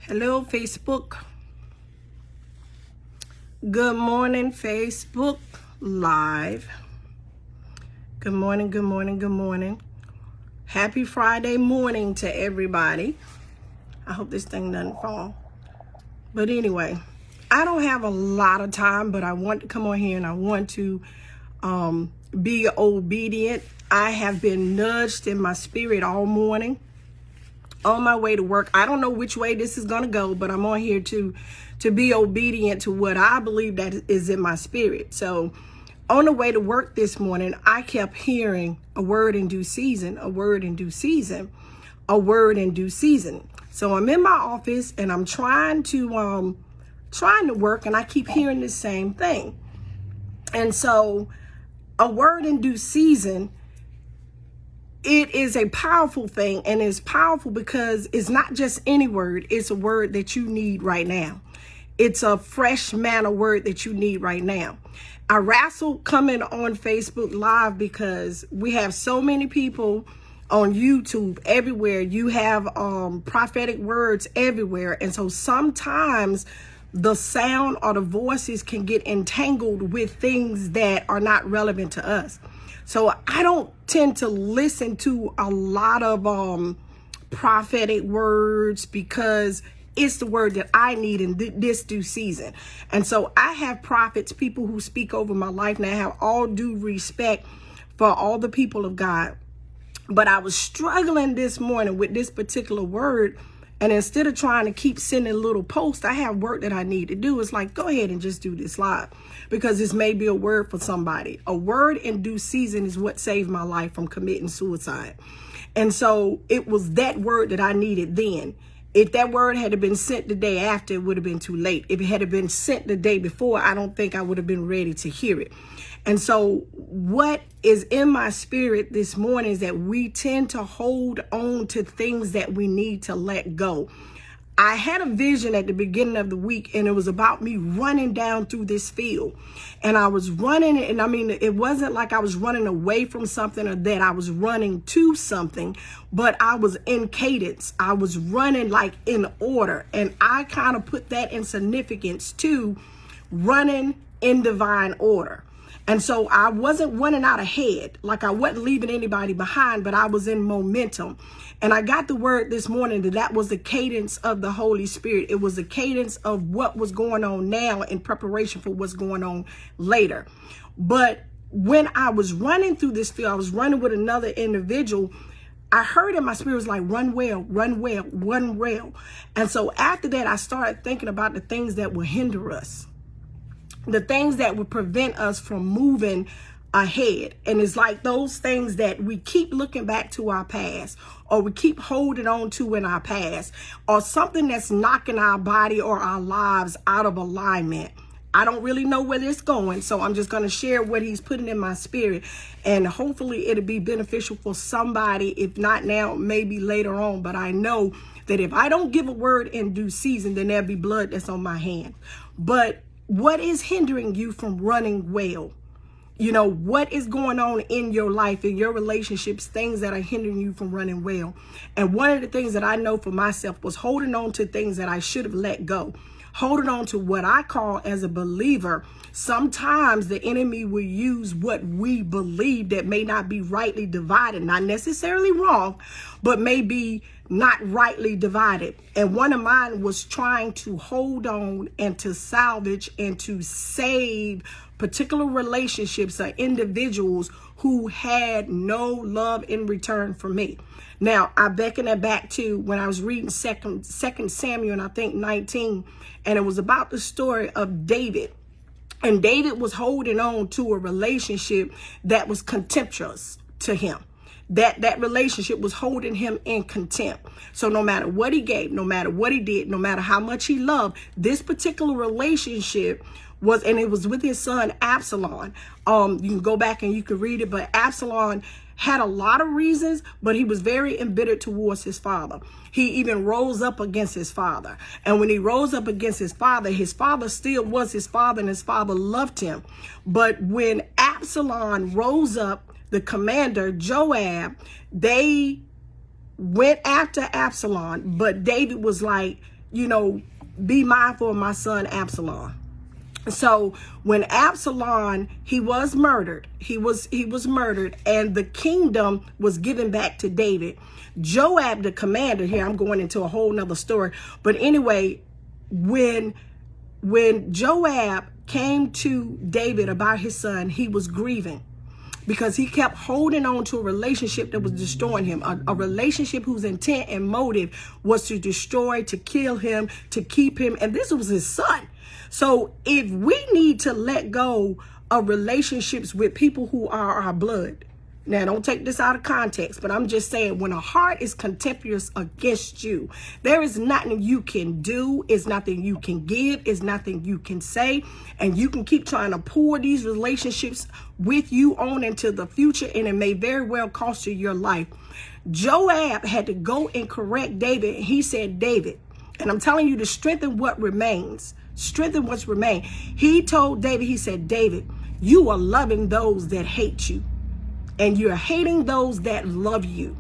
Hello, Facebook. Good morning, Facebook Live. Good morning, good morning, good morning. Happy Friday morning to everybody. I hope this thing doesn't fall. But anyway, I don't have a lot of time, but I want to come on here and I want to be obedient. I have been nudged in my spirit all morning on my way to work. I don't know which way this is going to go, but I'm on here to be obedient to what I believe that is in my spirit. So on the way to work this morning, I kept hearing a word in due season, a word in due season, a word in due season. So I'm in my office and I'm trying to work, and I keep hearing the same thing. And so a word in due season, it is a powerful thing, and it's powerful because it's not just any word. It's a word that you need right now. It's a fresh manna word that you need right now. I wrestled coming on Facebook Live because we have so many people on YouTube everywhere. You have prophetic words everywhere. And so sometimes the sound or the voices can get entangled with things that are not relevant to us. So I don't tend to listen to a lot of prophetic words because it's the word that I need in this due season. And so I have prophets, people who speak over my life, and I have all due respect for all the people of God. But I was struggling this morning with this particular word. And instead of trying to keep sending little posts, I have work that I need to do. It's like, go ahead and just do this live, because this may be a word for somebody. A word in due season is what saved my life from committing suicide. And so it was that word that I needed then. If that word had been sent the day after, it would have been too late. If it had been sent the day before, I don't think I would have been ready to hear it. And so what is in my spirit this morning is that we tend to hold on to things that we need to let go. I had a vision at the beginning of the week, and it was about me running down through this field. And I was running, and I mean, it wasn't like I was running away from something or that I was running to something, but I was in cadence. I was running like in order. And I kind of put that in significance to running in divine order. And so I wasn't running out ahead, like I wasn't leaving anybody behind, but I was in momentum. And I got the word this morning that was the cadence of the Holy Spirit. It was the cadence of what was going on now in preparation for what's going on later. But when I was running through this field, I was running with another individual. I heard in my spirit, was like, run well, run well, run well. And so after that, I started thinking about the things that will hinder us, the things that would prevent us from moving ahead. And it's like those things that we keep looking back to our past, or we keep holding on to in our past, or something that's knocking our body or our lives out of alignment. I don't really know where it's going, so I'm just going to share what he's putting in my spirit, and hopefully it'll be beneficial for somebody. If not now, maybe later on. But I know that if I don't give a word in due season, then there'll be blood that's on my hand. But what is hindering you from running well? You know, what is going on in your life, in your relationships, things that are hindering you from running well? And one of the things that I know for myself was holding on to things that I should have let go. Holding on to what I call, as a believer, sometimes the enemy will use what we believe that may not be rightly divided, not necessarily wrong, but may be not rightly divided. And one of mine was trying to hold on and to salvage and to save particular relationships or individuals who had no love in return for me. Now, I beckon it back to when I was reading Second Samuel, and I think 19, and it was about the story of David. And David was holding on to a relationship that was contemptuous to him. That relationship was holding him in contempt. So no matter what he gave, no matter what he did, no matter how much he loved, this particular relationship was, and it was with his son Absalom. You can go back and you can read it, but Absalom had a lot of reasons, but he was very embittered towards his father. He even rose up against his father. And when he rose up against his father still was his father, and his father loved him. But when Absalom rose up, the commander, Joab, they went after Absalom, but David was like, be mindful of my son Absalom. So when Absalom, he was murdered, he was murdered, and the kingdom was given back to David. Joab, the commander, here I'm going into a whole nother story, but anyway, when Joab came to David about his son, he was grieving because he kept holding on to a relationship that was destroying him, a relationship whose intent and motive was to destroy, to kill him, to keep him, and this was his son. So if we need to let go of relationships with people who are our blood, now don't take this out of context, but I'm just saying, when a heart is contemptuous against you, there is nothing you can do, it's nothing you can give, it's nothing you can say, and you can keep trying to pour these relationships with you on into the future, and it may very well cost you your life. Joab had to go and correct David, and he said, David, and I'm telling you to strengthen what remains. Strengthen what's remained. He told David, he said, David, you are loving those that hate you, and you're hating those that love you.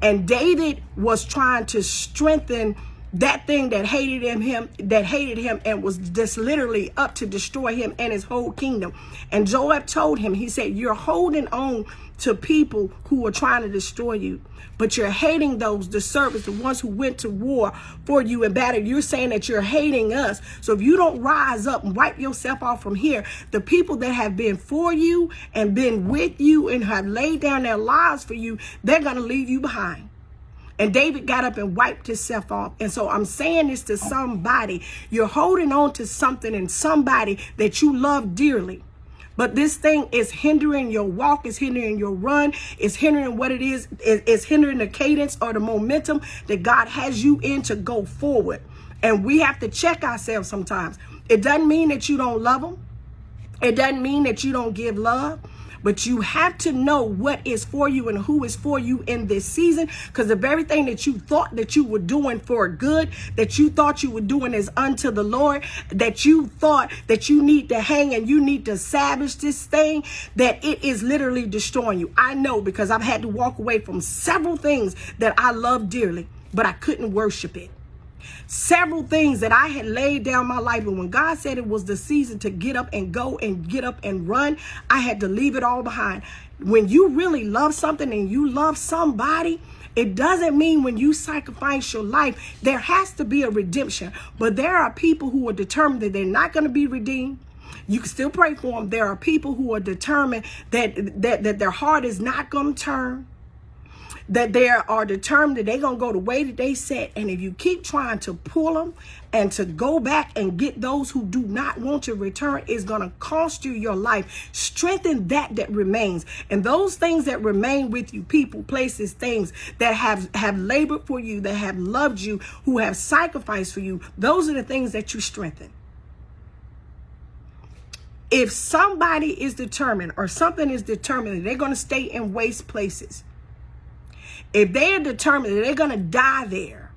And David was trying to strengthen that thing that hated him and was just literally up to destroy him and his whole kingdom. And Joab told him, he said, you're holding on to people who are trying to destroy you, but you're hating those, the servants, the ones who went to war for you in battle. You're saying that you're hating us. So if you don't rise up and wipe yourself off from here, the people that have been for you and been with you and have laid down their lives for you, they're going to leave you behind. And David got up and wiped himself off. And so I'm saying this to somebody. You're holding on to something and somebody that you love dearly. But this thing is hindering your walk, is hindering your run, is hindering what it is, it's hindering the cadence or the momentum that God has you in to go forward. And we have to check ourselves sometimes. It doesn't mean that you don't love them. It doesn't mean that you don't give love. But you have to know what is for you and who is for you in this season, because of everything that you thought that you were doing for good, that you thought you were doing is unto the Lord, that you thought that you need to hang and you need to savage this thing, that it is literally destroying you. I know, because I've had to walk away from several things that I love dearly, but I couldn't worship it. Several things that I had laid down my life, and when God said it was the season to get up and go and get up and run, I had to leave it all behind. When you really love something and you love somebody, it doesn't mean when you sacrifice your life, there has to be a redemption. But there are people who are determined that they're not going to be redeemed. You can still pray for them. There are people who are determined that their heart is not going to turn, that they are determined that they're going to go the way that they said. And if you keep trying to pull them and to go back and get those who do not want to return, it's going to cost you your life. Strengthen that remains. And those things that remain with you, people, places, things that have labored for you, that have loved you, who have sacrificed for you, those are the things that you strengthen. If somebody is determined or something is determined that they're going to stay in waste places, if they're determined that they're going to die there,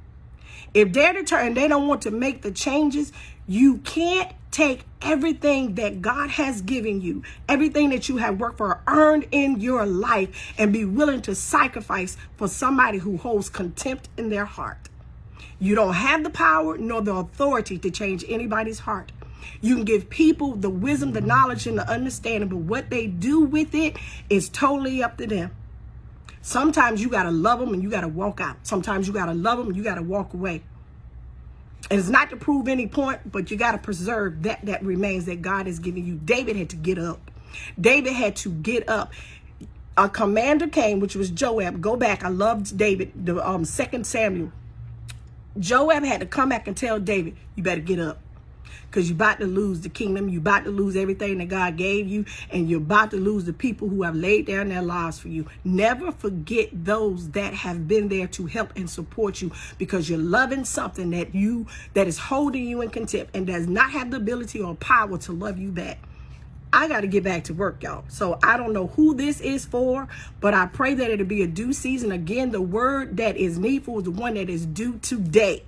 if they're determined they don't want to make the changes, you can't take everything that God has given you, everything that you have worked for, earned in your life, and be willing to sacrifice for somebody who holds contempt in their heart. You don't have the power nor the authority to change anybody's heart. You can give people the wisdom, the knowledge, and the understanding, but what they do with it is totally up to them. Sometimes you got to love them and you got to walk out. Sometimes you got to love them and you got to walk away. And it's not to prove any point, but you got to preserve that remains that God has given you. David had to get up. David had to get up. A commander came, which was Joab. Go back. I loved David, the 2 Samuel. Joab had to come back and tell David, you better get up. Because you're about to lose the kingdom. You're about to lose everything that God gave you. And you're about to lose the people who have laid down their lives for you. Never forget those that have been there to help and support you, because you're loving something that is holding you in contempt and does not have the ability or power to love you back. I got to get back to work, y'all. So I don't know who this is for, but I pray that it'll be a due season. Again, the word that is needful is the one that is due today.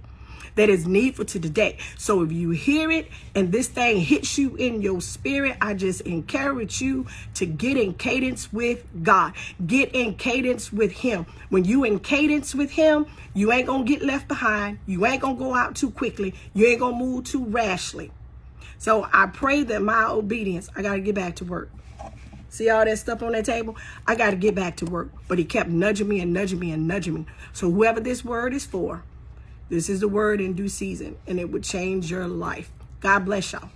that is needful to the day. So if you hear it and this thing hits you in your spirit, I just encourage you to get in cadence with God. Get in cadence with him. When you in cadence with him, you ain't going to get left behind. You ain't going to go out too quickly. You ain't going to move too rashly. So I pray that my obedience, I got to get back to work. See all that stuff on that table? I got to get back to work. But he kept nudging me and nudging me and nudging me. So whoever this word is for, this is the word in due season, and it would change your life. God bless y'all.